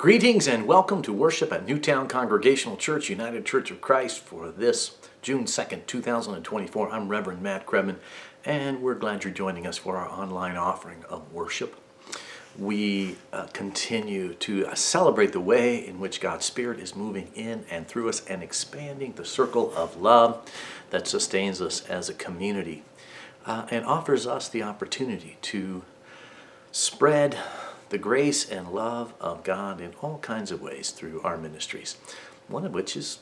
Greetings and welcome to worship at Newtown Congregational Church, United Church of Christ for this June 2nd, 2024. I'm Reverend Matt Krebman, and we're glad you're joining us for our online offering of worship. We continue to celebrate the way in which God's Spirit is moving in and through us and expanding the circle of love that sustains us as a community and offers us the opportunity to spread the grace and love of God in all kinds of ways through our ministries. One of which is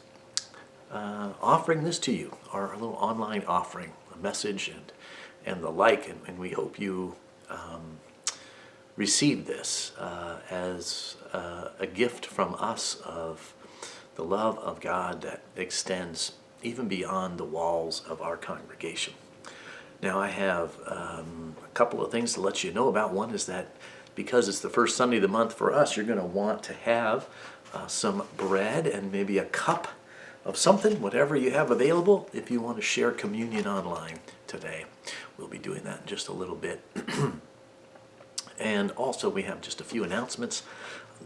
offering this to you, our little online offering, a message and the like, and we hope you receive this as a gift from us of the love of God that extends even beyond the walls of our congregation. Now I have a couple of things to let you know about. One is that because it's the first Sunday of the month for us, you're going to want to have some bread and maybe a cup of something, whatever you have available, if you want to share communion online today. We'll be doing that in just a little bit. And also we have just a few announcements.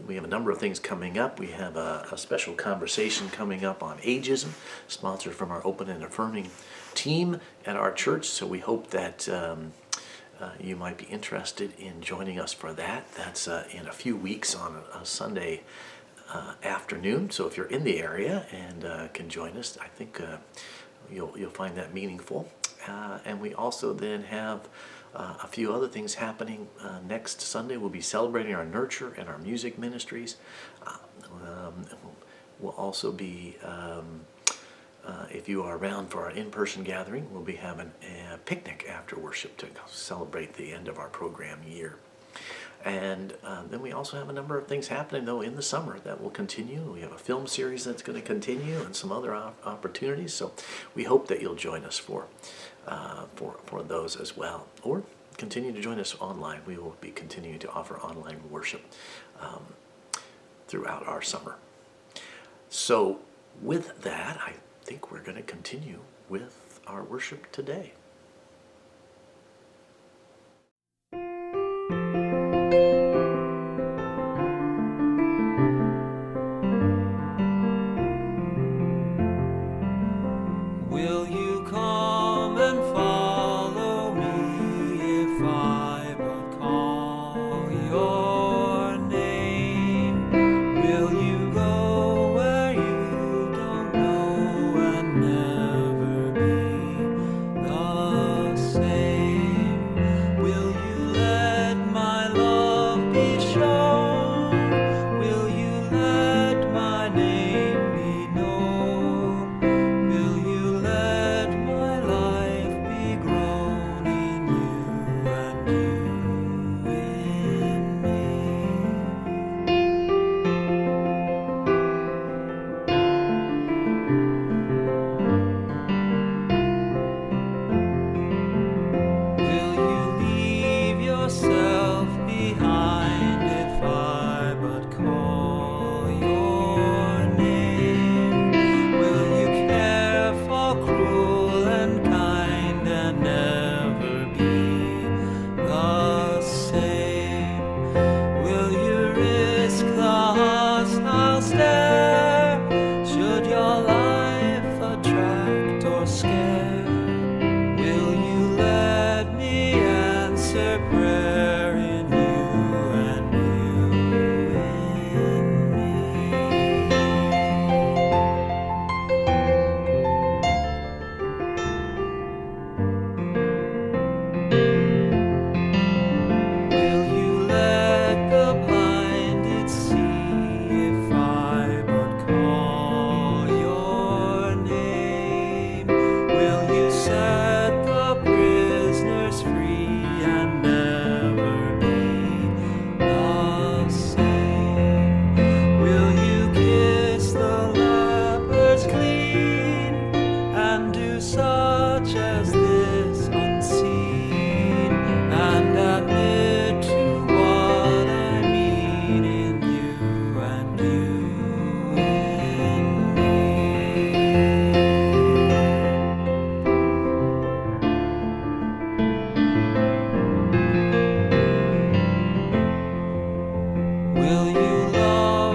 We have a number of things coming up. We have a special conversation coming up on ageism, sponsored from our Open and Affirming team at our church. So we hope that you might be interested in joining us for that. That's in a few weeks on a Sunday afternoon. So if you're in the area and can join us, I think you'll find that meaningful. And we also then have a few other things happening. Next Sunday we'll be celebrating our nurture and our music ministries. We'll also be if you are around for our in-person gathering, we'll be having a picnic after worship to celebrate the end of our program year. And then we also have a number of things happening, though, in the summer that will continue. We have a film series that's going to continue and some other opportunities. So we hope that you'll join us for those as well. Or continue to join us online. We will be continuing to offer online worship throughout our summer. So with that, I think we're going to continue with our worship today. Will you come and follow me if I but call your name? Will you go where you don't know and never be the same? Will you let my love be shown? Will you let my name be known? Will you let my life be grown in you and you in me? Will you leave yourself behind if I but call your name? Will you care for cruel and kind and never be the same? Will you risk the hostile stare? Should your life attract or scare? Will you let me answer prayer in you and you in me? Will you let the blinded see if I but call your name? Will you set the prisoners free and never be the same? Will you kiss the lepers clean and do such as this unseen and admit to what I mean in you and you in me? Will you love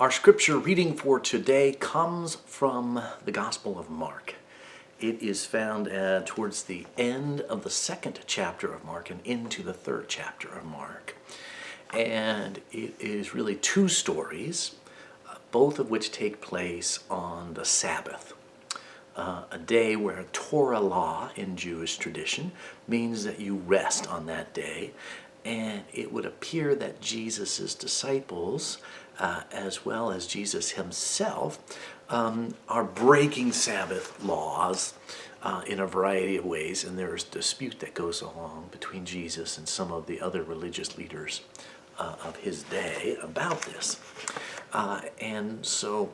Our scripture reading for today comes from the Gospel of Mark. It is found towards the end of the second chapter of Mark and into the third chapter of Mark. And it is really two stories, both of which take place on the Sabbath. A day where Torah law in Jewish tradition means that you rest on that day. And it would appear that Jesus' disciples, as well as Jesus himself, are breaking Sabbath laws in a variety of ways. And there is dispute that goes along between Jesus and some of the other religious leaders of his day about this. And so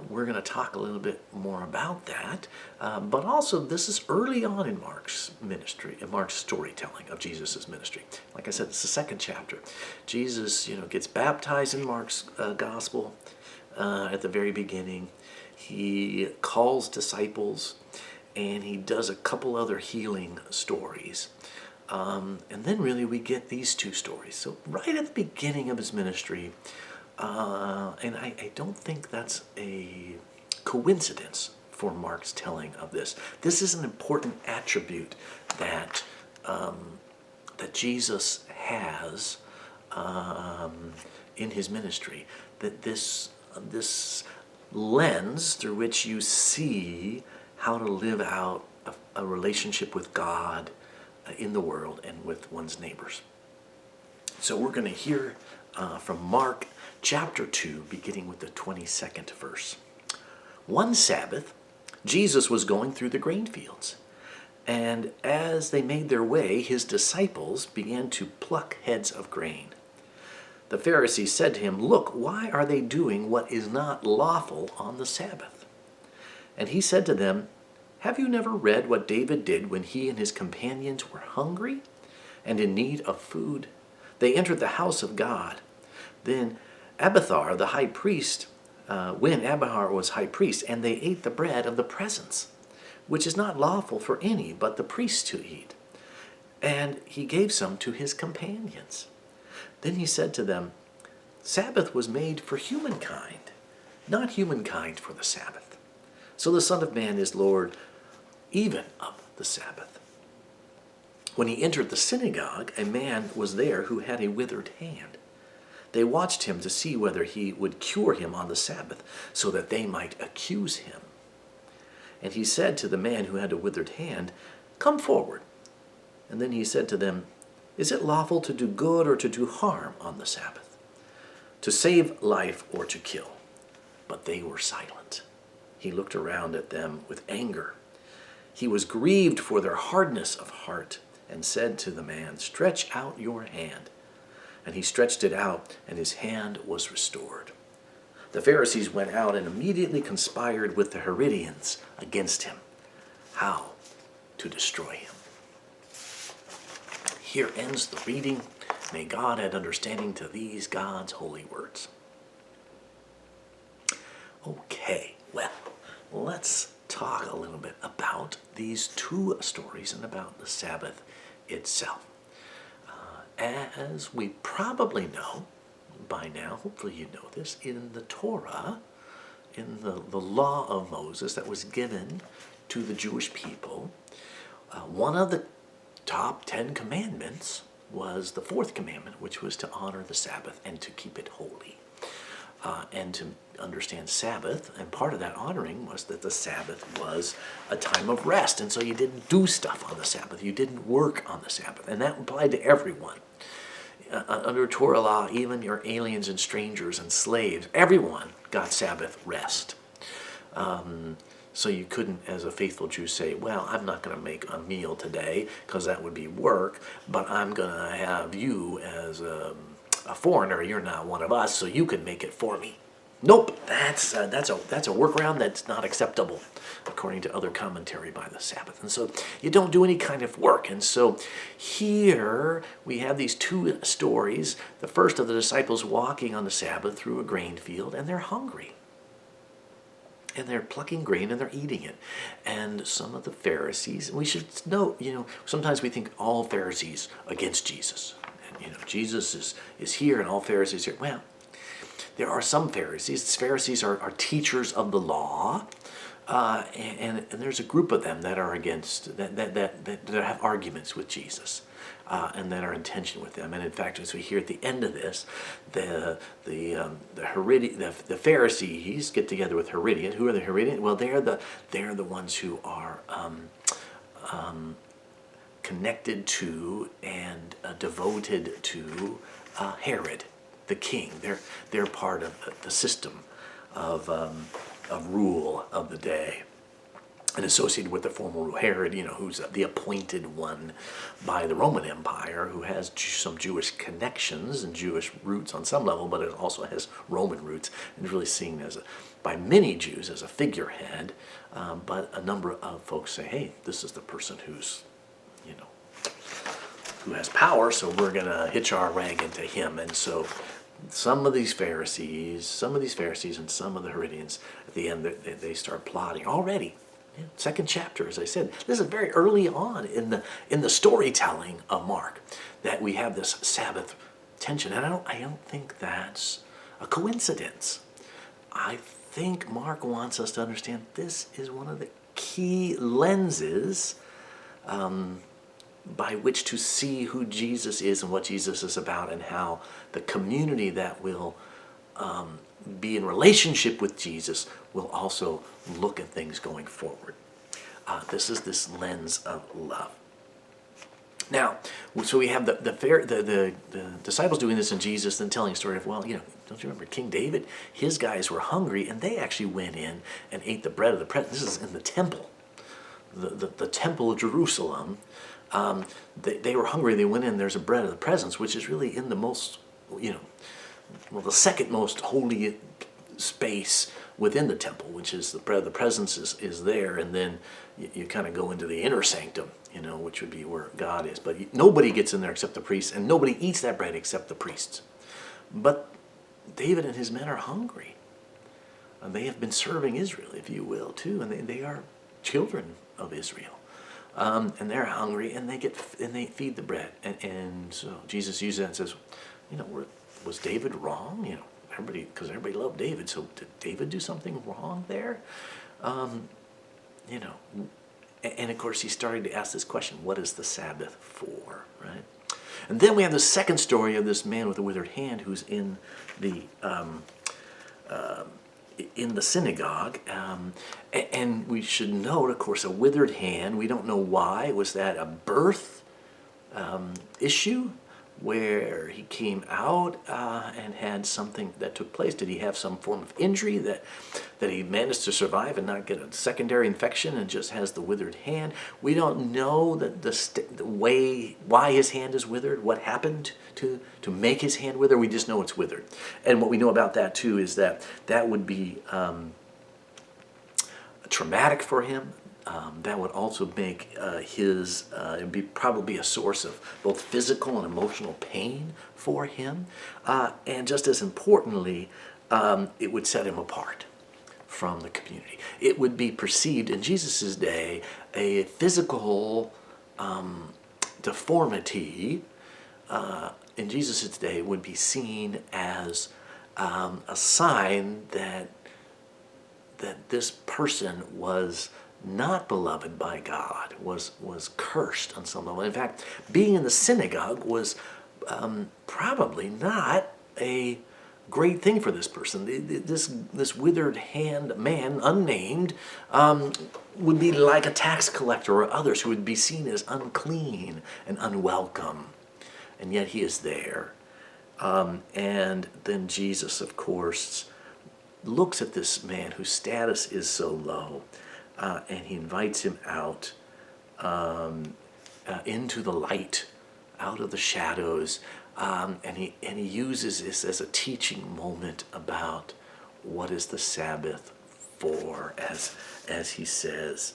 we're going to talk a little bit more about that. But also, this is early on in Mark's ministry, in Mark's storytelling of Jesus' ministry. Like I said, it's the second chapter. Jesus, gets baptized in Mark's gospel at the very beginning. He calls disciples, and he does a couple other healing stories. And then really we get these two stories. So right at the beginning of his ministry, and I don't think that's a coincidence for Mark's telling of this. This is an important attribute that that Jesus has in his ministry. That this lens through which you see how to live out a relationship with God in the world and with one's neighbors. So we're going to hear from Mark chapter 2, beginning with the 22nd verse. One Sabbath, Jesus was going through the grain fields, and as they made their way, his disciples began to pluck heads of grain. The Pharisees said to him, "Look, why are they doing what is not lawful on the Sabbath?" And he said to them, "Have you never read what David did when he and his companions were hungry and in need of food? They entered the house of God. Then Abiathar, the high priest, when Abiathar was high priest, and they ate the bread of the presence, which is not lawful for any but the priest to eat. And he gave some to his companions. Then he said to them, Sabbath was made for humankind, not humankind for the Sabbath. So the Son of Man is Lord even of the Sabbath." When he entered the synagogue, a man was there who had a withered hand. They watched him to see whether he would cure him on the Sabbath, so that they might accuse him. And he said to the man who had a withered hand, "Come forward." And then he said to them, "Is it lawful to do good or to do harm on the Sabbath? To save life or to kill?" But they were silent. He looked around at them with anger. He was grieved for their hardness of heart and said to the man, "Stretch out your hand." And he stretched it out, and his hand was restored. The Pharisees went out and immediately conspired with the Herodians against him, how to destroy him. Here ends the reading. May God add understanding to these God's holy words. Okay, well, let's talk a little bit about these two stories and about the Sabbath itself. As we probably know by now, hopefully you know this, in the Torah, in the law of Moses that was given to the Jewish people, one of the top 10 commandments was the fourth commandment, which was to honor the Sabbath and to keep it holy. And to understand Sabbath, and part of that honoring was that the Sabbath was a time of rest, and so you didn't do stuff on the Sabbath. You didn't work on the Sabbath, and that applied to everyone. Under Torah law, even your aliens and strangers and slaves, everyone got Sabbath rest. So you couldn't, as a faithful Jew, say, well, I'm not going to make a meal today because that would be work, but I'm going to have you as a foreigner. You're not one of us, so you can make it for me. Nope, that's a workaround that's not acceptable, according to other commentary by the Sabbath. And so you don't do any kind of work. And so here we have these two stories. The first of the disciples walking on the Sabbath through a grain field, and they're hungry. And they're plucking grain and they're eating it. And some of the Pharisees, and we should note, sometimes we think all Pharisees against Jesus. And, Jesus is here and all Pharisees are, well, there are some Pharisees. Pharisees are teachers of the law. And there's a group of them that are against, that have arguments with Jesus, and that are in tension with them. And in fact, as we hear at the end of this, the Pharisees get together with Herodians. Who are the Herodians? Well, they're the ones who are connected to and devoted to Herod, the king. They're part of the system of rule of the day, and associated with the former rule. Herod, who's the appointed one by the Roman Empire, who has some Jewish connections and Jewish roots on some level, but it also has Roman roots, and is really seen by many Jews as a figurehead. But a number of folks say, hey, this is the person who has power, so we're going to hitch our wagon to him. And so some of these Pharisees and some of the Herodians, at the end, they start plotting already. Second chapter, as I said, this is very early on in the storytelling of Mark that we have this Sabbath tension, and I don't think that's a coincidence. I think Mark wants us to understand this is one of the key lenses by which to see who Jesus is and what Jesus is about, and how the community that will be in relationship with Jesus will also look at things going forward. This is this lens of love. Now, so we have the disciples doing this, and Jesus then telling a story of, don't you remember King David? His guys were hungry, and they actually went in and ate the bread of the presence. This is in the temple, the temple of Jerusalem. They were hungry. They went in. There's a bread of the presence, which is really in the most, the second most holy space within the temple, which is the bread of the presence is there, and then you kind of go into the inner sanctum, which would be where God is. But nobody gets in there except the priests, and nobody eats that bread except the priests. But David and his men are hungry. And they have been serving Israel, if you will, too, and they are children of Israel. And they're hungry, and they feed the bread, and so Jesus uses that and says, was David wrong? Because everybody loved David, so did David do something wrong there? And of course he's starting to ask this question: what is the Sabbath for, right? And then we have the second story of this man with a withered hand who's in the synagogue, and we should note, of course, a withered hand. We don't know why. Was that a birth issue where he came out and had something that took place? Did he have some form of injury that he managed to survive and not get a secondary infection and just has the withered hand? We don't know the way why his hand is withered, what happened to make his hand wither. We just know it's withered. And what we know about that too is that would be traumatic for him. That would also make it'd be probably a source of both physical and emotional pain for him. And just as importantly, it would set him apart from the community. It would be perceived in Jesus' day, a physical deformity in Jesus' day would be seen as a sign that this person was not beloved by God, was cursed on some level. In fact, being in the synagogue was probably not a great thing for this person. This withered hand man, unnamed, would be like a tax collector or others who would be seen as unclean and unwelcome. And yet he is there. And then Jesus, of course, looks at this man whose status is so low, and he invites him out into the light, out of the shadows, and he uses this as a teaching moment about what is the Sabbath for, as he says.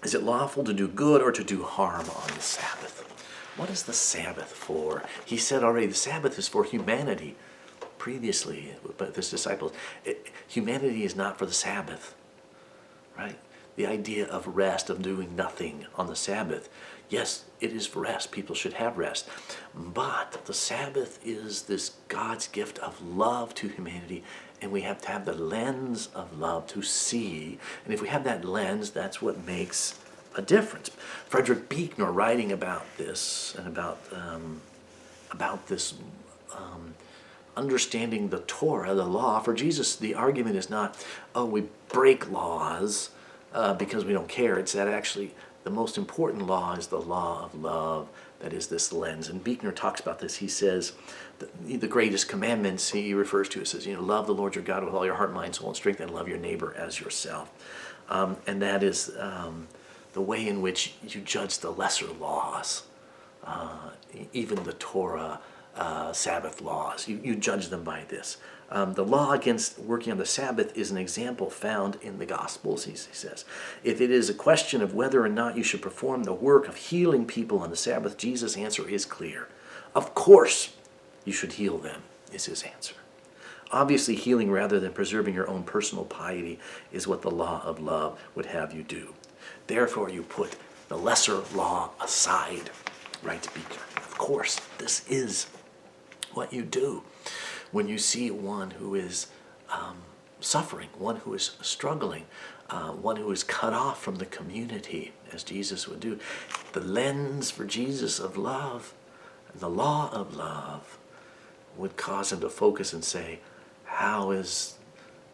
Is it lawful to do good or to do harm on the Sabbath? What is the Sabbath for? He said already the Sabbath is for humanity. Previously, but his disciples, humanity is not for the Sabbath, right? the idea of rest, of doing nothing on the Sabbath. Yes, it is for rest. People should have rest. But the Sabbath is this God's gift of love to humanity, and we have to have the lens of love to see. And if we have that lens, that's what makes a difference. Frederick Buechner, writing about this and about this understanding the Torah, the law, for Jesus, the argument is not, oh, we break laws because we don't care. It's that actually the most important law is the law of love. That is this lens. And Buechner talks about this. He says the greatest commandments he refers to, it says, love the Lord your God with all your heart, mind, soul, and strength, and love your neighbor as yourself. And that is the way in which you judge the lesser laws, even the Torah, Sabbath laws. You judge them by this. The law against working on the Sabbath is an example found in the Gospels, he says. If it is a question of whether or not you should perform the work of healing people on the Sabbath, Jesus' answer is clear. Of course you should heal them, is his answer. Obviously, healing rather than preserving your own personal piety is what the law of love would have you do. Therefore, you put the lesser law aside, writes Buechner. Of course, this is what you do when you see one who is suffering, one who is struggling, one who is cut off from the community, as Jesus would do. The lens for Jesus of love and the law of love would cause him to focus and say,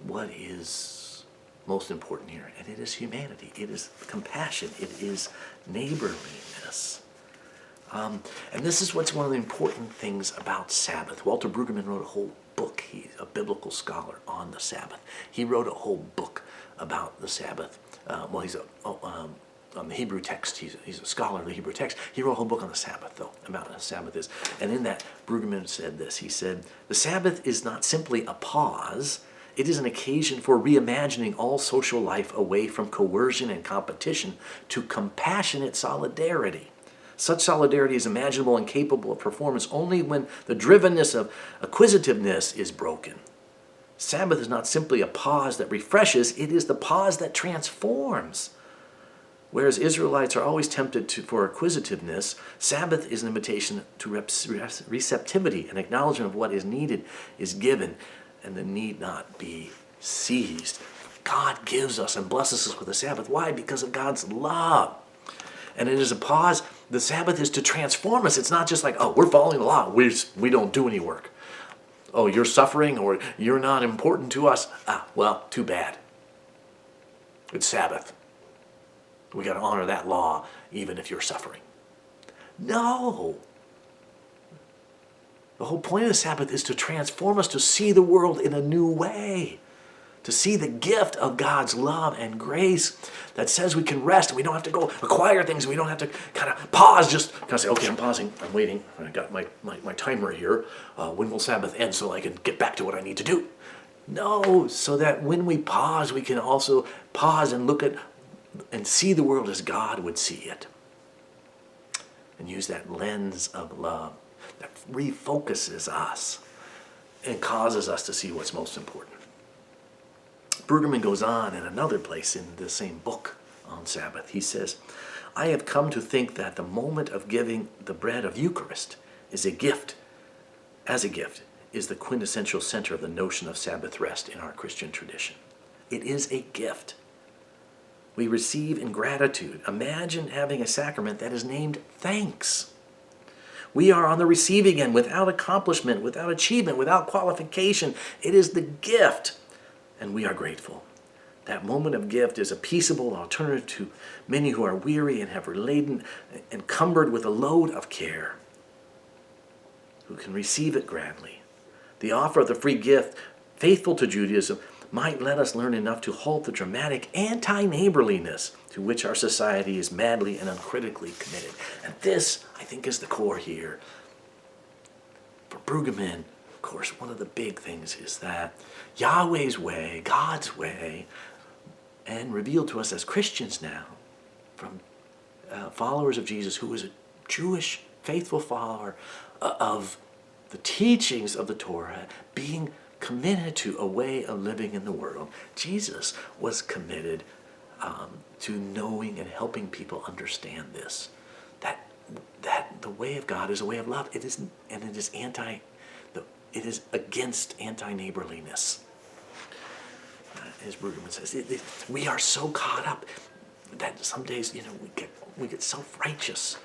what is most important here? And it is humanity, it is compassion, it is neighborliness. And this is what's one of the important things about Sabbath. Walter Brueggemann wrote a whole book. He's a biblical scholar on the Sabbath. He wrote a whole book about the Sabbath. He's on the Hebrew text. He's a scholar of the Hebrew text. He wrote a whole book on the Sabbath, though, about what the Sabbath is. And in that, Brueggemann said this. He said, the Sabbath is not simply a pause. It is an occasion for reimagining all social life away from coercion and competition to compassionate solidarity. Such solidarity is imaginable and capable of performance only when the drivenness of acquisitiveness is broken. Sabbath is not simply a pause that refreshes, it is the pause that transforms. Whereas Israelites are always tempted for acquisitiveness, Sabbath is an invitation to receptivity, an acknowledgement of what is needed is given, and the need not be seized. God gives us and blesses us with the Sabbath. Why? Because of God's love. And it is a pause. The Sabbath is to transform us. It's not just like, oh, we're following the law. We don't do any work. Oh, you're suffering or you're not important to us. Well, too bad. It's Sabbath. We got to honor that law even if you're suffering. No. The whole point of the Sabbath is to transform us, to see the world in a new way. To see the gift of God's love and grace that says we can rest and we don't have to go acquire things. And we don't have to kind of pause, just kind of say, okay, I'm pausing, I'm waiting. I got my timer here. When will Sabbath end so I can get back to what I need to do? No, so that when we pause, we can also pause and look at and see the world as God would see it. And use that lens of love that refocuses us and causes us to see what's most important. Brueggemann goes on in another place in the same book on Sabbath. He says, I have come to think that the moment of giving the bread of Eucharist is a gift, is the quintessential center of the notion of Sabbath rest in our Christian tradition. It is a gift. We receive in gratitude. Imagine having a sacrament that is named thanks. We are on the receiving end without accomplishment, without achievement, without qualification. It is the gift. And we are grateful. That moment of gift is a peaceable alternative to many who are weary and have laden, encumbered with a load of care, who can receive it gladly. The offer of the free gift, faithful to Judaism, might let us learn enough to halt the dramatic anti-neighborliness to which our society is madly and uncritically committed. And this, I think, is the core here. For Brueggemann, of course, one of the big things is that Yahweh's way, God's way, and revealed to us as Christians now, from followers of Jesus, who was a Jewish faithful follower of the teachings of the Torah, being committed to a way of living in the world. Jesus was committed to knowing and helping people understand this, that the way of God is a way of love. It is against anti-neighborliness. As Brueggemann says, we are so caught up that some days, we get self-righteous.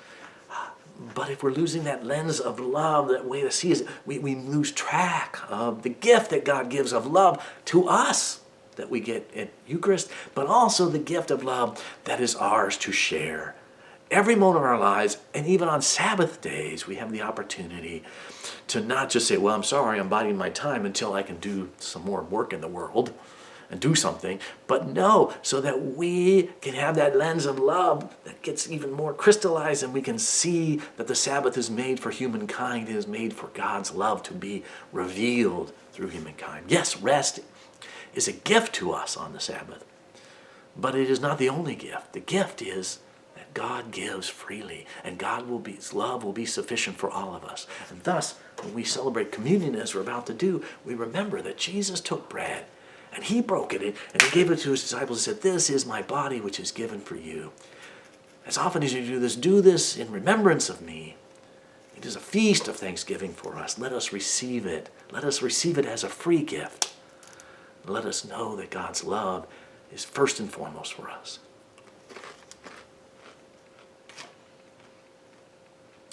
But if we're losing that lens of love, that way to see is, we lose track of the gift that God gives of love to us that we get at Eucharist, but also the gift of love that is ours to share. Every moment of our lives, and even on Sabbath days, we have the opportunity to not just say, well, I'm sorry, I'm biding my time until I can do some more work in the world and do something, but no, so that we can have that lens of love that gets even more crystallized, and we can see that the Sabbath is made for humankind. It is made for God's love to be revealed through humankind. Yes, rest is a gift to us on the Sabbath, but it is not the only gift. The gift is that God gives freely, and His love will be sufficient for all of us. And thus, when we celebrate communion as we're about to do, we remember that Jesus took bread, and He broke it, and He gave it to His disciples and said, this is my body which is given for you. As often as you do this in remembrance of me. It is a feast of thanksgiving for us. Let us receive it. Let us receive it as a free gift. Let us know that God's love is first and foremost for us.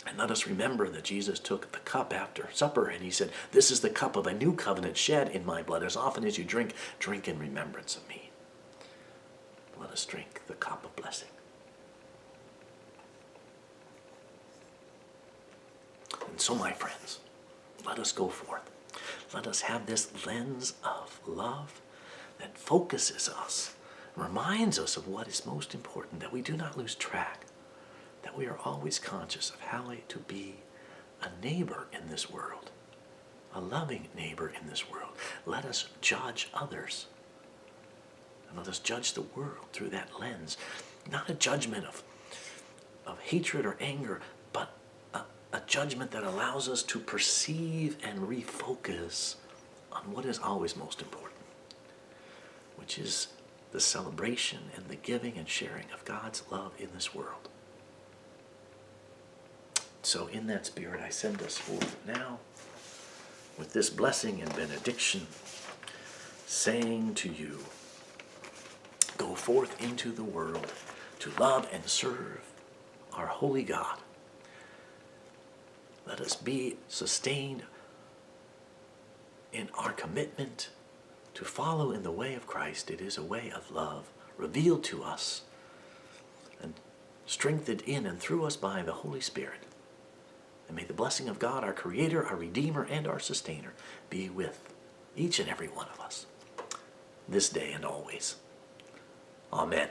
And let us remember that Jesus took the cup after supper and He said, this is the cup of a new covenant shed in my blood. As often as you drink, drink in remembrance of me. Let us drink the cup of blessing. And so, my friends, let us go forth. Let us have this lens of love that focuses us, reminds us of what is most important, that we do not lose track, that we are always conscious of how to be a neighbor in this world, a loving neighbor in this world. Let us judge others, and let us judge the world through that lens. Not a judgment of hatred or anger, but a judgment that allows us to perceive and refocus on what is always most important, which is the celebration and the giving and sharing of God's love in this world. So in that spirit, I send us forth now with this blessing and benediction, saying to you, go forth into the world to love and serve our holy God. Let us be sustained in our commitment to follow in the way of Christ. It is a way of love revealed to us and strengthened in and through us by the Holy Spirit. And may the blessing of God, our Creator, our Redeemer, and our Sustainer, be with each and every one of us this day and always. Amen.